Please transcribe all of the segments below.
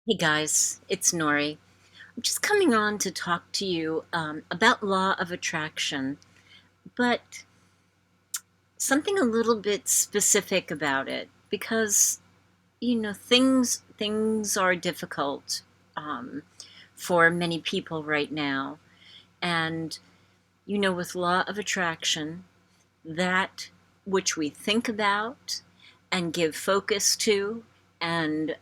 Hey guys, it's Nori. I'm just coming on to talk to you about law of attraction, but something a little bit specific about it because things are difficult um, for many people right now, and with law of attraction, that which we think about and give focus to and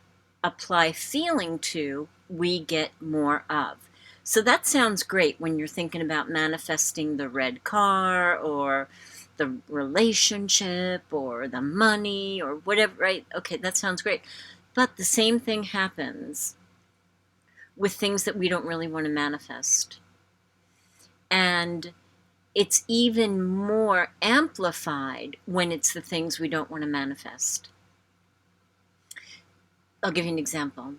apply feeling to, we get more of. So that sounds great when you're thinking about manifesting the red car or the relationship or the money or whatever, right? Okay, that sounds great. But the same thing happens with things that we don't really want to manifest. And it's even more amplified when it's the things we don't want to manifest. I'll give you an example.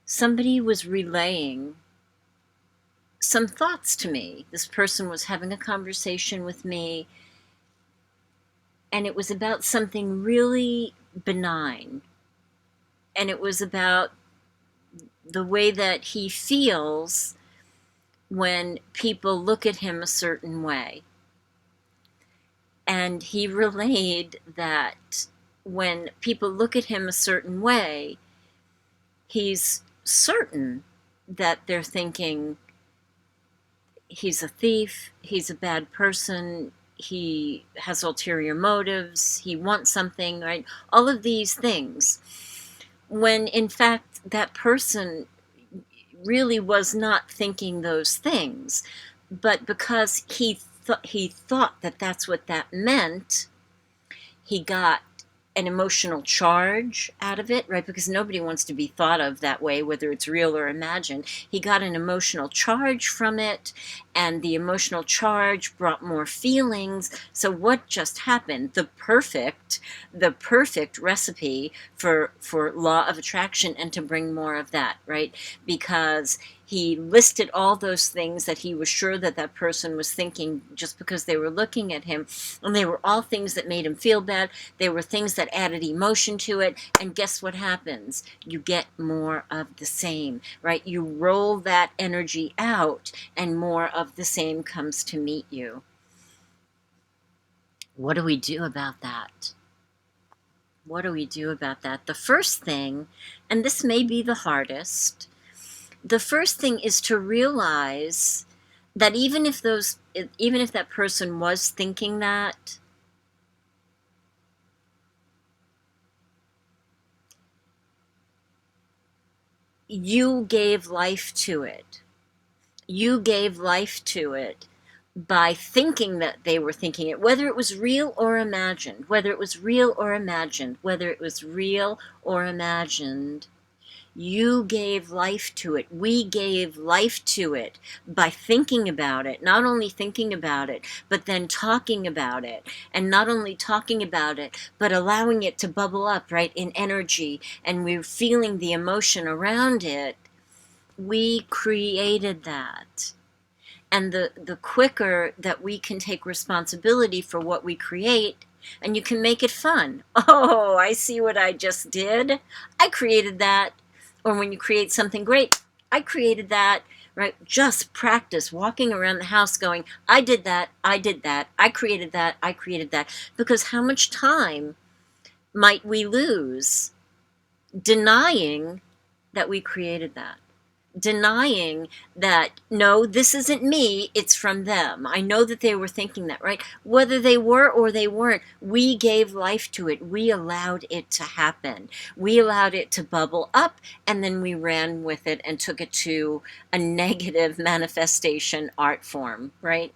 Somebody was relaying some thoughts to me. This person was having a conversation with me, and it was about something really benign. And it was about the way that he feels when people look at him a certain way. And he relayed that when people look at him a certain way, he's certain that they're thinking he's a thief, he's a bad person, he has ulterior motives, he wants something, right? All of these things. When in fact, that person really was not thinking those things. But because he thought that that's what that meant, he got an emotional charge out of it, right? Because nobody wants to be thought of that way, whether it's real or imagined. He got an emotional charge from it, and the emotional charge brought more feelings. So what just happened? The perfect recipe for law of attraction and to bring more of that, right? Because he listed all those things that he was sure that that person was thinking just because they were looking at him, and they were all things that made him feel bad. They were things that added emotion to it, and guess what happens? You get more of the same, right? You roll that energy out, and more of the same comes to meet you. What do we do about that? What do we do about that? The first thing, and this may be the hardest, the first thing is to realize that even if that person was thinking that, you gave life to it. You gave life to it by thinking that they were thinking it, whether it was real or imagined, whether it was real or imagined, whether it was real or imagined. You gave life to it. We gave life to it by thinking about it, not only thinking about it, but then talking about it. And not only talking about it, but allowing it to bubble up, right, in energy. And we're feeling the emotion around it. We created that. And the quicker that we can take responsibility for what we create, and you can make it fun. Oh, I see what I just did. I created that. Or when you create something great, I created that, right? Just practice walking around the house going, I did that, I did that, I created that, I created that. Because how much time might we lose denying that we created that? Denying that, no, this isn't me, it's from them. I know that they were thinking that, right? Whether they were or they weren't, we gave life to it. We allowed it to happen. We allowed it to bubble up, and then we ran with it and took it to a negative manifestation art form, right?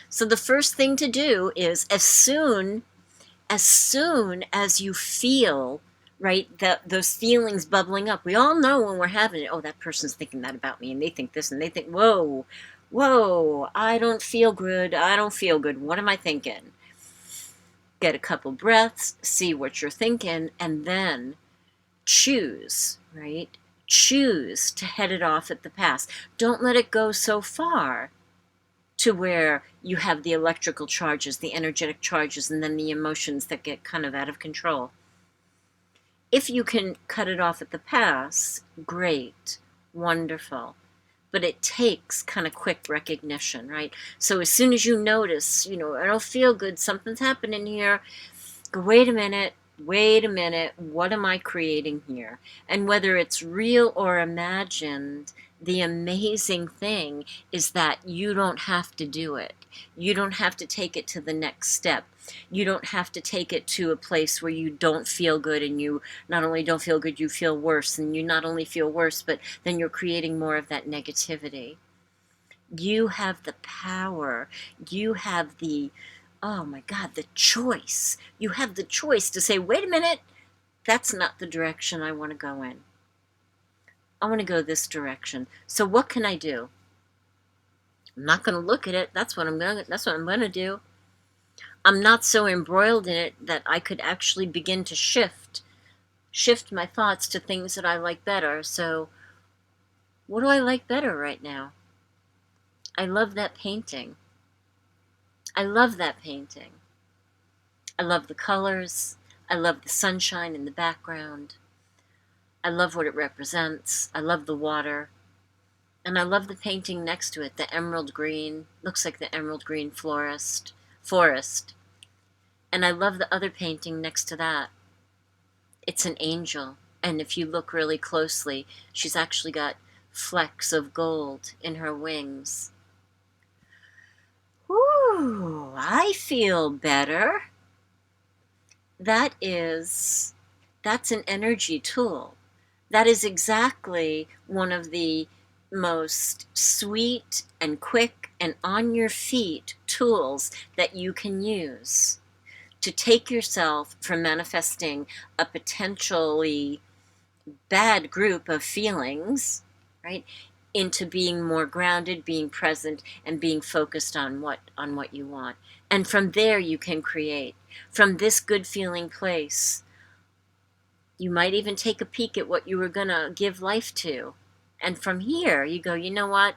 So the first thing to do is as soon as you feel, right, that those feelings bubbling up, we all know when we're having it, oh, that person's thinking that about me, and they think this, and they think, whoa, I don't feel good, what am I thinking? Get a couple breaths, see what you're thinking, and then choose, right? Choose to head it off at the pass. Don't let it go so far to where you have the electrical charges, the energetic charges, and then the emotions that get kind of out of control. If you can cut it off at the pass, great, wonderful. But it takes kind of quick recognition, right? So as soon as you notice, I don't feel good, something's happening here, go, wait a minute, what am I creating here? And whether it's real or imagined, the amazing thing is that you don't have to do it. You don't have to take it to the next step. You don't have to take it to a place where you don't feel good, and you not only don't feel good, you feel worse. And you not only feel worse, but then you're creating more of that negativity. You have the power. You have oh my God, the choice. You have the choice to say, wait a minute, that's not the direction I want to go in. I want to go this direction. So what can I do? I'm not going to look at it. That's what I'm going to do. I'm not so embroiled in it that I could actually begin to shift my thoughts to things that I like better. So what do I like better right now? I love that painting. I love that painting. I love the colors. I love the sunshine in the background. I love what it represents. I love the water. And I love the painting next to it, the emerald green. Looks like the emerald green forest. And I love the other painting next to that. It's an angel. And if you look really closely, she's actually got flecks of gold in her wings. Ooh, I feel better. That's an energy tool. That is exactly one of the most sweet and quick and on your feet tools that you can use to take yourself from manifesting a potentially bad group of feelings, right, into being more grounded, being present, and being focused on what you want. And from there you can create. From this good feeling place, you might even take a peek at what you were going to give life to. And from here, you go, you know what?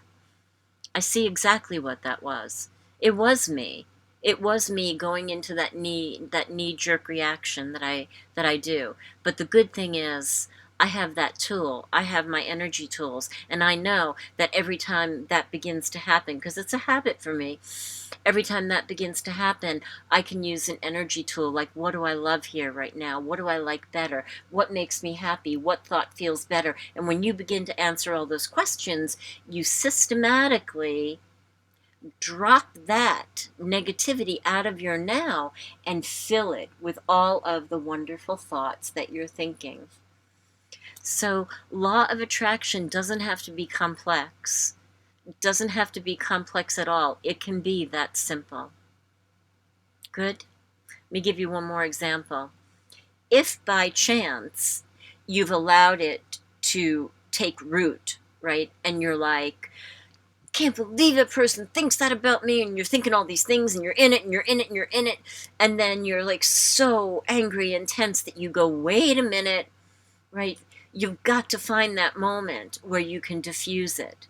I see exactly what that was. It was me. It was me going into that knee-jerk reaction that I do. But the good thing is, I have that tool. I have my energy tools. And I know that every time that begins to happen, because it's a habit for me, every time that begins to happen, I can use an energy tool like, what do I love here right now? What do I like better? What makes me happy? What thought feels better? And when you begin to answer all those questions, you systematically drop that negativity out of your now and fill it with all of the wonderful thoughts that you're thinking. So, law of attraction doesn't have to be complex. It doesn't have to be complex at all. It can be that simple. Good? Let me give you one more example. If by chance you've allowed it to take root, right, and you're like, can't believe a person thinks that about me, and you're thinking all these things, and you're in it, and you're in it, and you're in it, and then you're like so angry and tense that you go, wait a minute, right? You've got to find that moment where you can diffuse it.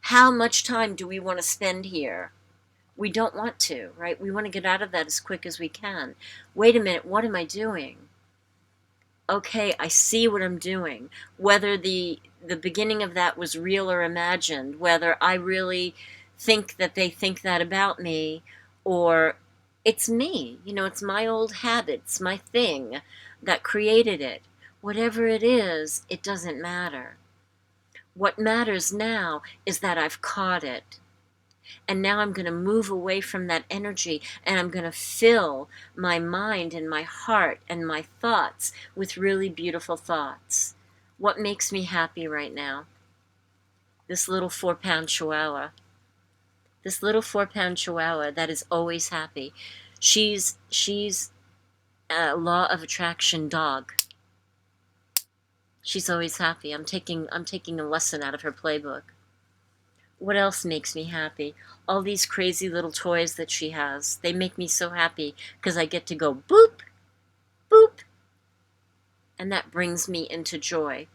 How much time do we want to spend here? We don't want to, right? We want to get out of that as quick as we can. Wait a minute, what am I doing? Okay, I see what I'm doing. Whether the beginning of that was real or imagined, whether I really think that they think that about me, or it's me, it's my old habits, my thing that created it. Whatever it is, it doesn't matter. What matters now is that I've caught it. And now I'm going to move away from that energy, and I'm going to fill my mind and my heart and my thoughts with really beautiful thoughts. What makes me happy right now? This little 4-pound chihuahua. This little 4-pound chihuahua that is always happy. She's a law of attraction dog. She's always happy. I'm taking a lesson out of her playbook. What else makes me happy? All these crazy little toys that she has. They make me so happy because I get to go boop, boop. And that brings me into joy.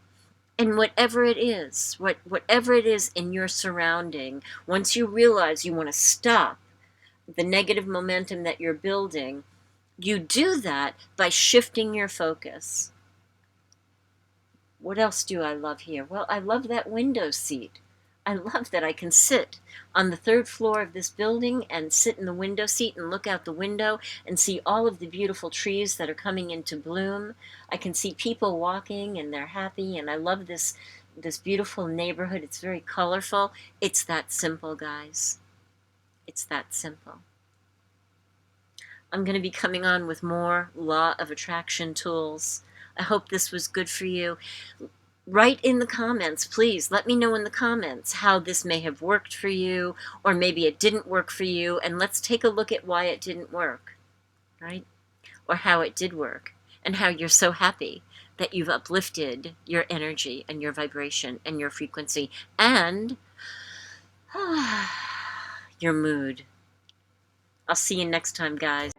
And whatever it is in your surrounding, once you realize you want to stop the negative momentum that you're building, you do that by shifting your focus. What else do I love here? Well, I love that window seat. I love that I can sit on the third floor of this building and sit in the window seat and look out the window and see all of the beautiful trees that are coming into bloom. I can see people walking and they're happy, and I love this beautiful neighborhood. It's very colorful. It's that simple, guys. It's that simple. I'm going to be coming on with more law of attraction tools. I hope this was good for you. Write in the comments, please. Let me know in the comments how this may have worked for you, or maybe it didn't work for you, and let's take a look at why it didn't work, right? Or how it did work, and how you're so happy that you've uplifted your energy and your vibration and your frequency and your mood. I'll see you next time, guys.